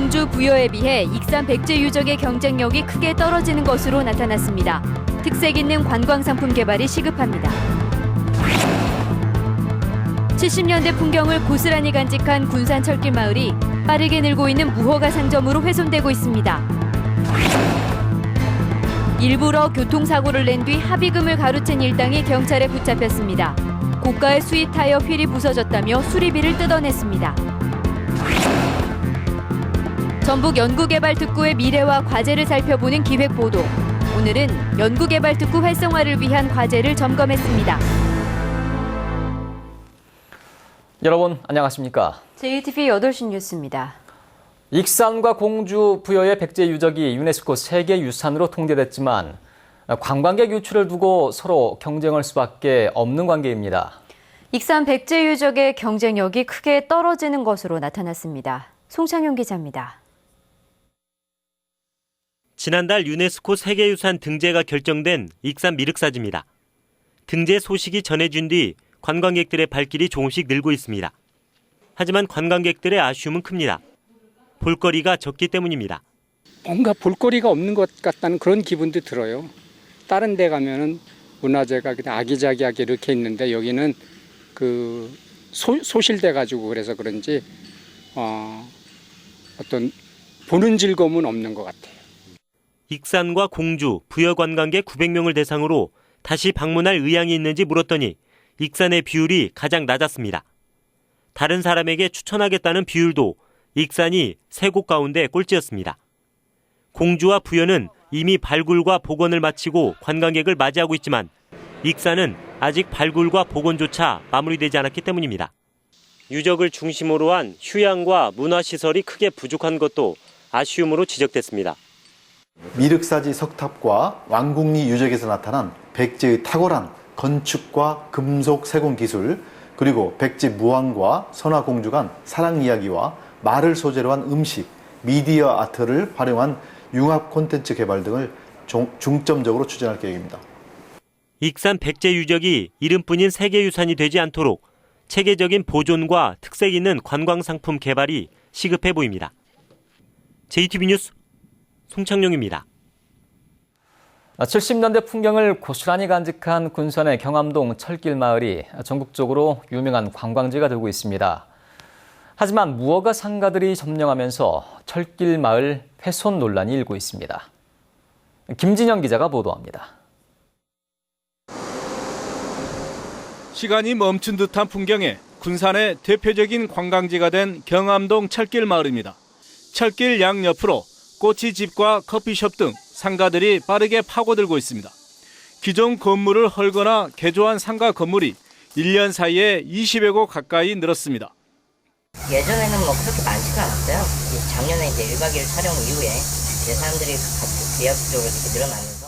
공주, 부여에 비해 익산 백제 유적의 경쟁력이 크게 떨어지는 것으로 나타났습니다. 특색 있는 관광상품 개발이 시급합니다. 70년대 풍경을 고스란히 간직한 군산 철길 마을이 빠르게 늘고 있는 무허가 상점으로 훼손되고 있습니다. 일부러 교통사고를 낸 뒤 합의금을 가로챈 일당이 경찰에 붙잡혔습니다. 고가의 수입 타이어 휠이 부서졌다며 수리비를 뜯어냈습니다. 전북 연구개발특구의 미래와 과제를 살펴보는 기획보도. 오늘은 연구개발특구 활성화를 위한 과제를 점검했습니다. 여러분 안녕하십니까? JTBC 8시 뉴스입니다. 익산과 공주, 부여의 백제 유적이 유네스코 세계유산으로 통제됐지만 관광객 유출을 두고 서로 경쟁할 수밖에 없는 관계입니다. 익산 백제 유적의 경쟁력이 크게 떨어지는 것으로 나타났습니다. 송창용 기자입니다. 지난달 유네스코 세계유산 등재가 결정된 익산 미륵사지입니다. 등재 소식이 전해진 뒤 관광객들의 발길이 조금씩 늘고 있습니다. 하지만 관광객들의 아쉬움은 큽니다. 볼거리가 적기 때문입니다. 뭔가 볼거리가 없는 것 같다는 그런 기분도 들어요. 다른 데 가면은 문화재가 그냥 아기자기하게 이렇게 있는데 여기는 소실돼 가지고 그래서 그런지 어떤 보는 즐거움은 없는 것 같아요. 익산과 공주, 부여 관광객 900명을 대상으로 다시 방문할 의향이 있는지 물었더니 익산의 비율이 가장 낮았습니다. 다른 사람에게 추천하겠다는 비율도 익산이 3곳 가운데 꼴찌였습니다. 공주와 부여는 이미 발굴과 복원을 마치고 관광객을 맞이하고 있지만 익산은 아직 발굴과 복원조차 마무리되지 않았기 때문입니다. 유적을 중심으로 한 휴양과 문화시설이 크게 부족한 것도 아쉬움으로 지적됐습니다. 미륵사지 석탑과 왕궁리 유적에서 나타난 백제의 탁월한 건축과 금속 세공 기술, 그리고 백제 무왕과 선화공주 간 사랑 이야기와 말을 소재로 한 음식, 미디어 아트를 활용한 융합 콘텐츠 개발 등을 중점적으로 추진할 계획입니다. 익산 백제 유적이 이름뿐인 세계유산이 되지 않도록 체계적인 보존과 특색 있는 관광상품 개발이 시급해 보입니다. JTBC 뉴스 송창용입니다. 70년대 풍경을 고스란히 간직한 군산의 경암동 철길 마을이 전국적으로 유명한 관광지가 되고 있습니다. 하지만 무허가 상가들이 점령하면서 철길 마을 훼손 논란이 일고 있습니다. 김진영 기자가 보도합니다. 시간이 멈춘 듯한 풍경에 군산의 대표적인 관광지가 된 경암동 철길 마을입니다. 철길 양옆으로 꼬치집과 커피숍 등 상가들이 빠르게 파고들고 있습니다. 기존 건물을 헐거나 개조한 상가 건물이 1년 사이에 20여 곳 가까이 늘었습니다. 예전에는 그렇게 많지가 않았어요. 작년에 이제 1박 2일 촬영 이후에 이제 사람들이 계약적으로 이렇게 늘어나면서.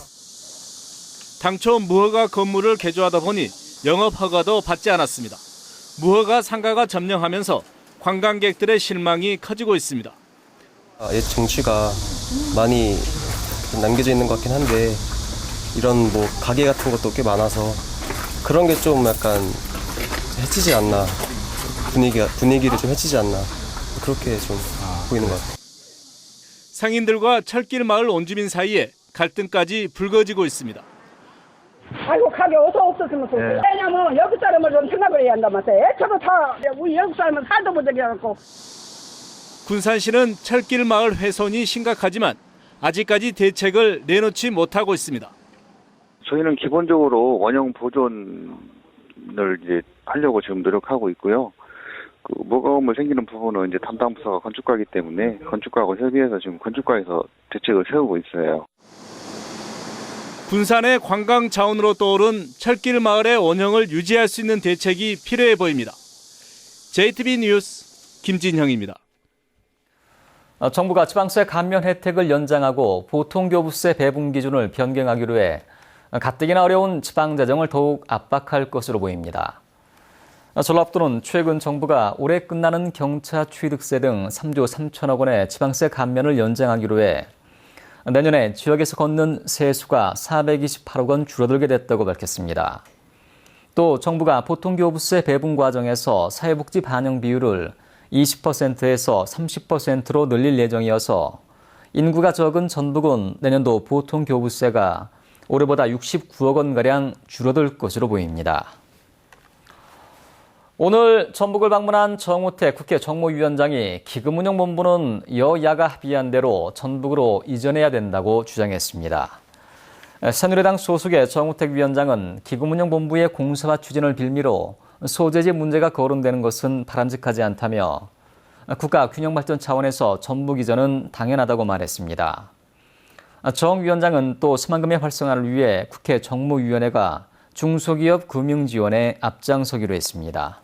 당초 무허가 건물을 개조하다 보니 영업 허가도 받지 않았습니다. 무허가 상가가 점령하면서 관광객들의 실망이 커지고 있습니다. 옛 정취가 많이 남겨져 있는 것 같긴 한데 이런 가게 같은 것도 꽤 많아서 그런 게 좀 약간 해치지 않나, 분위기를 좀 해치지 않나, 그렇게 좀 보이는 것 같아요. 상인들과 철길 마을 온주민 사이에 갈등까지 불거지고 있습니다. 아이고 가게 어서 없었으면 좋겠어요. 왜냐면 여기 사람을 좀 생각을 해야 한단 말이에요. 애초도 다 우리 여기 사람은 살도 못 되게 해갖고. 군산시는 철길 마을 훼손이 심각하지만 아직까지 대책을 내놓지 못하고 있습니다. 저희는 기본적으로 원형 보존을 이제 하려고 지금 노력하고 있고요. 무거움을 생기는 부분은 이제 담당 부서가 건축가이기 때문에 건축가하고 협의해서 지금 건축가에서 대책을 세우고 있어요. 군산의 관광 자원으로 떠오른 철길 마을의 원형을 유지할 수 있는 대책이 필요해 보입니다. JTBC 뉴스 김진형입니다. 정부가 지방세 감면 혜택을 연장하고 보통교부세 배분 기준을 변경하기로 해 가뜩이나 어려운 지방재정을 더욱 압박할 것으로 보입니다. 전라북도는 최근 정부가 올해 끝나는 경차 취득세 등 3조 3천억 원의 지방세 감면을 연장하기로 해 내년에 지역에서 걷는 세수가 428억 원 줄어들게 됐다고 밝혔습니다. 또 정부가 보통교부세 배분 과정에서 사회복지 반영 비율을 20%에서 30%로 늘릴 예정이어서 인구가 적은 전북은 내년도 보통교부세가 올해보다 69억 원가량 줄어들 것으로 보입니다. 오늘 전북을 방문한 정우택 국회 정무위원장이 기금운용본부는 여야가 합의한 대로 전북으로 이전해야 된다고 주장했습니다. 새누리당 소속의 정우택 위원장은 기금운용본부의 공사화 추진을 빌미로 소재지 문제가 거론되는 것은 바람직하지 않다며 국가 균형발전 차원에서 전북 이전은 당연하다고 말했습니다. 정 위원장은 또 새만금의 활성화를 위해 국회 정무위원회가 중소기업 금융지원에 앞장서기로 했습니다.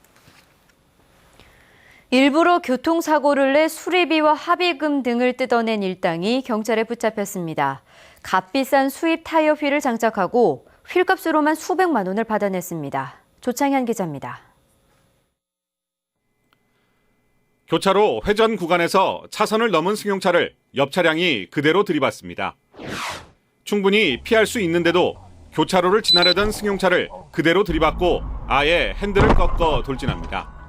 일부러 교통사고를 내 수리비와 합의금 등을 뜯어낸 일당이 경찰에 붙잡혔습니다. 값비싼 수입 타이어 휠을 장착하고 휠값으로만 수백만 원을 받아냈습니다. 조창현 기자입니다. 교차로 회전 구간에서 차선을 넘은 승용차를 옆 차량이 그대로 들이받습니다. 충분히 피할 수 있는데도 교차로를 지나려던 승용차를 그대로 들이받고 아예 핸들을 꺾어 돌진합니다.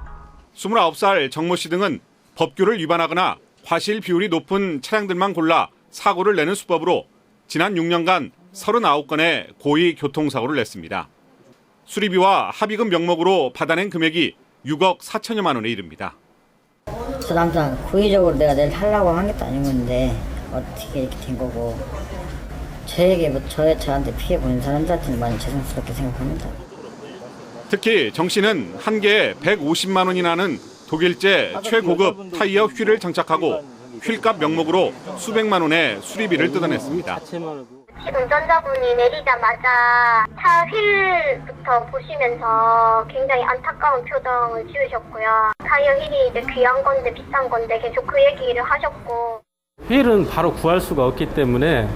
29살 정모 씨 등은 법규를 위반하거나 과실 비율이 높은 차량들만 골라 사고를 내는 수법으로 지난 6년간 39건의 고의 교통사고를 냈습니다. 수리비와 합의금 명목으로 받아낸 금액이 6억 4천여만 원에 이릅니다. 저 남자 고의적으로 내가 내일 하려고 한 것도 아닌 건데 어떻게 이렇게 된 거고 저에게 저한테 피해 보는 사람들한테는 많이 죄송스럽게 생각합니다. 특히 정 씨는 한 개에 150만 원이 나는 독일제 최고급 타이어 휠을 장착하고 휠값 명목으로 수백만 원의 수리비를 뜯어냈습니다. 운전자분이 내리자마자 차 휠부터 보시면서 굉장히 안타까운 표정을 지으셨고요. 타이어 휠이 이제 귀한 건데 비싼 건데 계속 그 얘기를 하셨고. 휠은 바로 구할 수가 없기 때문에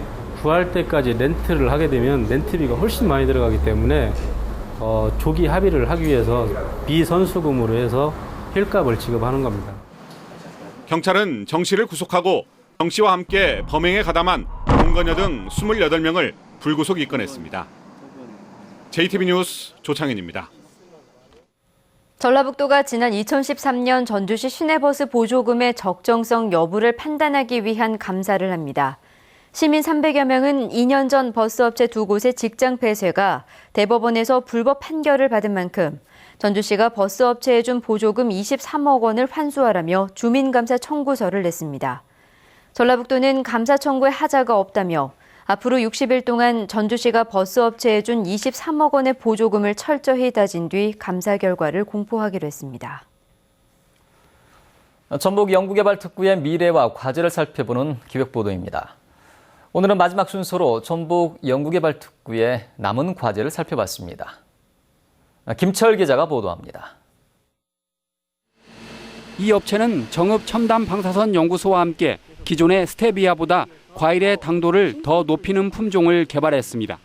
구할 때까지 렌트를 하게 되면 렌트비가 훨씬 많이 들어가기 때문에 조기 합의를 하기 위해서 비선수금으로 해서 휠값을 지급하는 겁니다. 경찰은 정 씨를 구속하고 정 씨와 함께 범행에 가담한 동거녀 등 28명을 불구속 입건했습니다. JTB 뉴스 조창현입니다. 전라북도가 지난 2013년 전주시 시내버스 보조금의 적정성 여부를 판단하기 위한 감사를 합니다. 시민 300여 명은 2년 전 버스업체 2곳의 직장 폐쇄가 대법원에서 불법 판결을 받은 만큼 전주시가 버스업체에 준 보조금 23억 원을 환수하라며 주민감사 청구서를 냈습니다. 전라북도는 감사 청구에 하자가 없다며 앞으로 60일 동안 전주시가 버스업체에 준 23억 원의 보조금을 철저히 따진 뒤 감사 결과를 공포하기로 했습니다. 전북 연구개발특구의 미래와 과제를 살펴보는 기획보도입니다. 오늘은 마지막 순서로 전북 연구개발특구의 남은 과제를 살펴봤습니다. 김철 기자가 보도합니다. 이 업체는 정읍 첨단 방사선 연구소와 함께 기존의 스테비아보다 과일의 당도를 더 높이는 품종을 개발했습니다.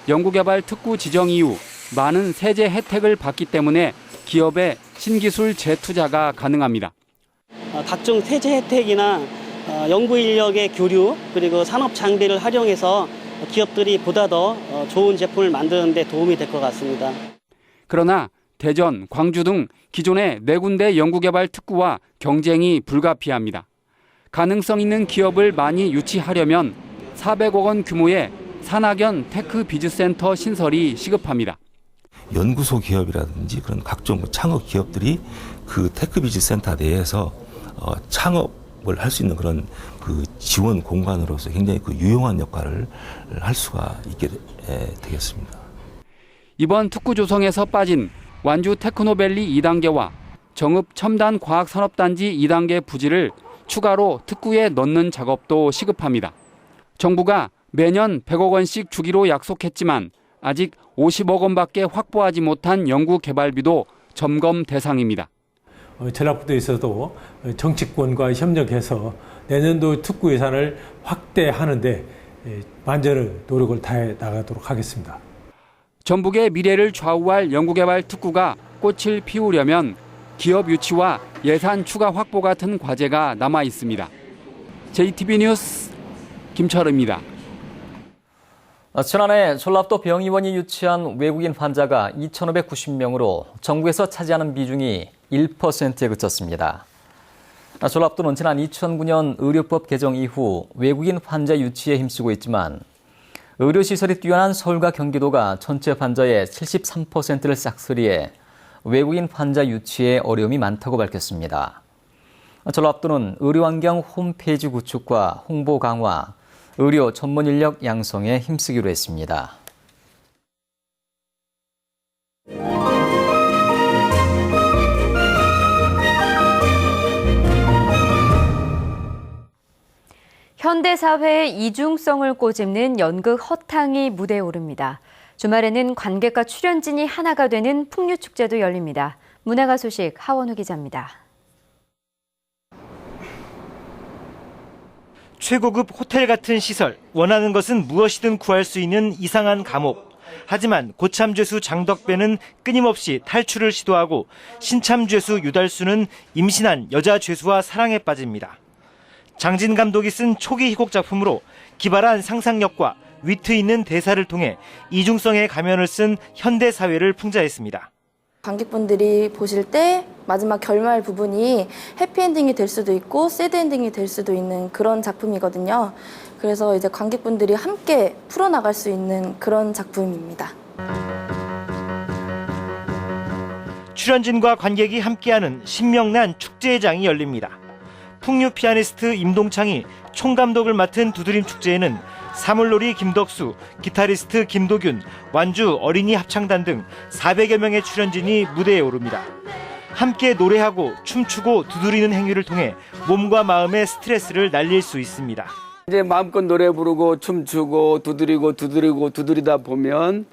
연구개발 특구 지정 이후 많은 세제 혜택을 받기 때문에 기업의 신기술 재투자가 가능합니다. 각종 세제 혜택이나 연구 인력의 교류 그리고 산업 장비를 활용해서 기업들이 보다 더 좋은 제품을 만드는 데 도움이 될 것 같습니다. 그러나 대전, 광주 등 기존의 4군데 연구개발 특구와 경쟁이 불가피합니다. 가능성 있는 기업을 많이 유치하려면 400억 원 규모의 산학연 테크비즈센터 신설이 시급합니다. 연구소 기업이라든지 그런 각종 창업 기업들이 그 테크비즈센터 내에서 창업을 할 수 있는 그런 그 지원 공간으로서 굉장히 그 유용한 역할을 할 수가 있게 되겠습니다. 이번 특구 조성에서 빠진 완주 테크노밸리 2단계와 정읍 첨단 과학산업단지 2단계 부지를 추가로 특구에 넣는 작업도 시급합니다. 정부가 매년 100억 원씩 주기로 약속했지만 아직 50억 원밖에 확보하지 못한 연구개발비도 점검 대상입니다. 전라북도에서도 정치권과 협력해서 내년도 특구 예산을 확대하는데 만전의 노력을 다해 나가도록 하겠습니다. 전북의 미래를 좌우할 연구개발 특구가 꽃을 피우려면 기업 유치와 예산 추가 확보 같은 과제가 남아 있습니다. JTB 뉴스 김철우입니다. 지난해 전라북도 병의원이 유치한 외국인 환자가 2,590명으로 전국에서 차지하는 비중이 1%에 그쳤습니다. 전라북도는 지난 2009년 의료법 개정 이후 외국인 환자 유치에 힘쓰고 있지만 의료시설이 뛰어난 서울과 경기도가 전체 환자의 73%를 싹쓸이해 외국인 환자 유치에 어려움이 많다고 밝혔습니다. 전라북도는 의료환경 홈페이지 구축과 홍보 강화, 의료 전문 인력 양성에 힘쓰기로 했습니다. 현대사회의 이중성을 꼬집는 연극 허탕이 무대에 오릅니다. 주말에는 관객과 출연진이 하나가 되는 풍류축제도 열립니다. 문화가 소식 하원우 기자입니다. 최고급 호텔 같은 시설, 원하는 것은 무엇이든 구할 수 있는 이상한 감옥. 하지만 고참죄수 장덕배는 끊임없이 탈출을 시도하고 신참죄수 유달수는 임신한 여자 죄수와 사랑에 빠집니다. 장진 감독이 쓴 초기 희곡 작품으로 기발한 상상력과 위트 있는 대사를 통해 이중성의 가면을 쓴 현대 사회를 풍자했습니다. 관객분들이 보실 때 마지막 결말 부분이 해피엔딩이 될 수도 있고 새드엔딩이 될 수도 있는 그런 작품이거든요. 그래서 이제 관객분들이 함께 풀어나갈 수 있는 그런 작품입니다. 출연진과 관객이 함께하는 신명난 축제장이 열립니다. 풍류 피아니스트 임동창이 총감독을 맡은 두드림 축제에는 사물놀이 김덕수, 기타리스트 김도균, 완주 어린이 합창단 등 400여 명의 출연진이 무대에 오릅니다. 함께 노래하고 춤추고 두드리는 행위를 통해 몸과 마음의 스트레스를 날릴 수 있습니다. 이제 마음껏 노래 부르고 춤추고 두드리다 보면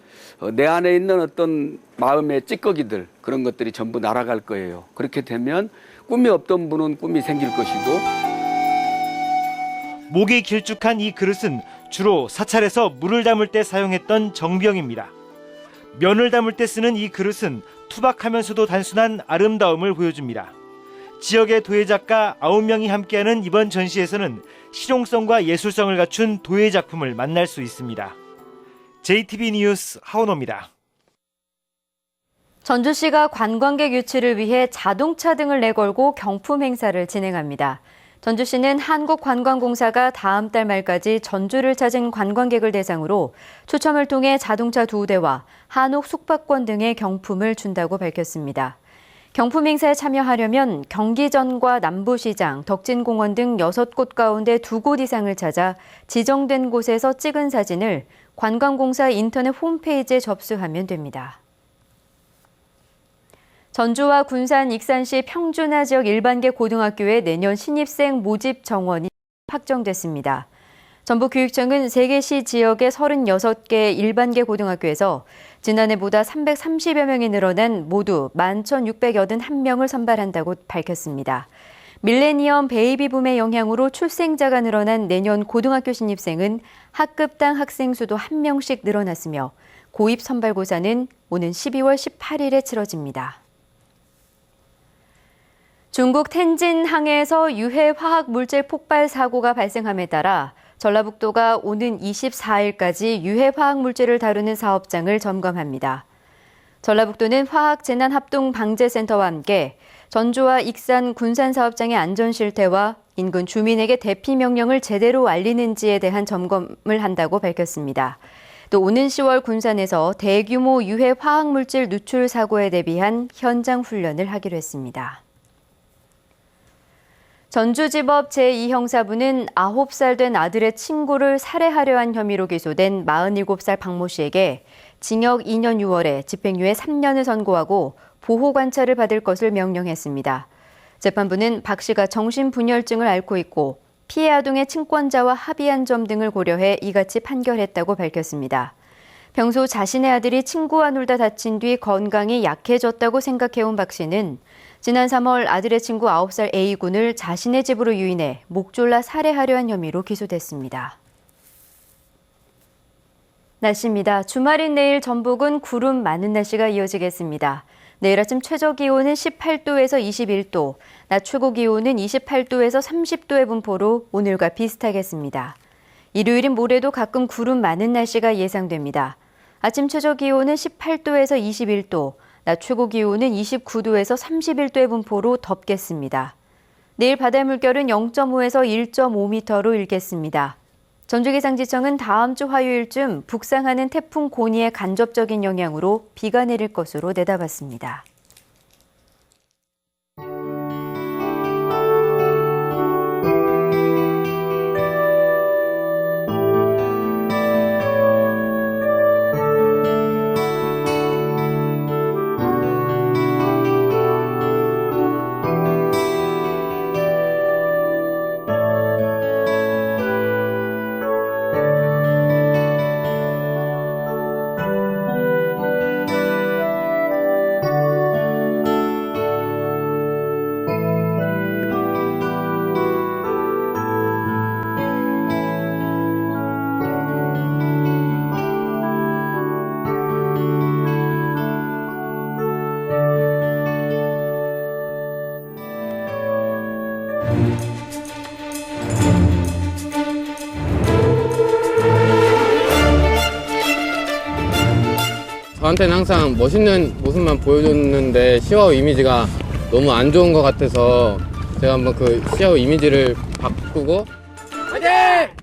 내 안에 있는 어떤 마음의 찌꺼기들 그런 것들이 전부 날아갈 거예요. 그렇게 되면 꿈이 없던 분은 꿈이 생길 것이고. 목이 길쭉한 이 그릇은 주로 사찰에서 물을 담을 때 사용했던 정병입니다. 면을 담을 때 쓰는 이 그릇은 투박하면서도 단순한 아름다움을 보여줍니다. 지역의 도예 작가 9명이 함께하는 이번 전시에서는 실용성과 예술성을 갖춘 도예 작품을 만날 수 있습니다. JTB 뉴스 하원호입니다. 전주시가 관광객 유치를 위해 자동차 등을 내걸고 경품 행사를 진행합니다. 전주시는 한국관광공사가 다음 달 말까지 전주를 찾은 관광객을 대상으로 추첨을 통해 자동차 2대와 한옥 숙박권 등의 경품을 준다고 밝혔습니다. 경품 행사에 참여하려면 경기전과 남부시장, 덕진공원 등 6곳 가운데 2곳 이상을 찾아 지정된 곳에서 찍은 사진을 관광공사 인터넷 홈페이지에 접수하면 됩니다. 전주와 군산, 익산시 평준화 지역 일반계 고등학교의 내년 신입생 모집 정원이 확정됐습니다. 전북교육청은 3개 시 지역의 36개 일반계 고등학교에서 지난해보다 330여 명이 늘어난 모두 11,681명을 선발한다고 밝혔습니다. 밀레니엄 베이비붐의 영향으로 출생자가 늘어난 내년 고등학교 신입생은 학급당 학생 수도 1명씩 늘어났으며 고입 선발고사는 오는 12월 18일에 치러집니다. 중국 텐진 항에서 유해 화학 물질 폭발 사고가 발생함에 따라 전라북도가 오는 24일까지 유해 화학 물질을 다루는 사업장을 점검합니다. 전라북도는 화학재난합동방재센터와 함께 전주와 익산, 군산 사업장의 안전 실태와 인근 주민에게 대피 명령을 제대로 알리는지에 대한 점검을 한다고 밝혔습니다. 또 오는 10월 군산에서 대규모 유해 화학 물질 누출 사고에 대비한 현장 훈련을 하기로 했습니다. 전주지법 제2형사부는 9살 된 아들의 친구를 살해하려 한 혐의로 기소된 47살 박모 씨에게 징역 2년 6월에 집행유예 3년을 선고하고 보호관찰을 받을 것을 명령했습니다. 재판부는 박 씨가 정신분열증을 앓고 있고 피해 아동의 친권자와 합의한 점 등을 고려해 이같이 판결했다고 밝혔습니다. 평소 자신의 아들이 친구와 놀다 다친 뒤 건강이 약해졌다고 생각해온 박 씨는 지난 3월 아들의 친구 9살 A군을 자신의 집으로 유인해 목 졸라 살해하려 한 혐의로 기소됐습니다. 날씨입니다. 주말인 내일 전북은 구름 많은 날씨가 이어지겠습니다. 내일 아침 최저기온은 18도에서 21도, 낮 최고기온은 28도에서 30도의 분포로 오늘과 비슷하겠습니다. 일요일인 모레도 가끔 구름 많은 날씨가 예상됩니다. 아침 최저기온은 18도에서 21도, 낮 최고기온은 29도에서 31도의 분포로 덥겠습니다. 내일 바다 물결은 0.5에서 1.5m로 일겠습니다. 전주기상지청은 다음 주 화요일쯤 북상하는 태풍 고니의 간접적인 영향으로 비가 내릴 것으로 내다봤습니다. 저한테는 항상 멋있는 모습만 보여줬는데 시와우 이미지가 너무 안 좋은 것 같아서 제가 한번 그 시와우 이미지를 바꾸고 화이팅!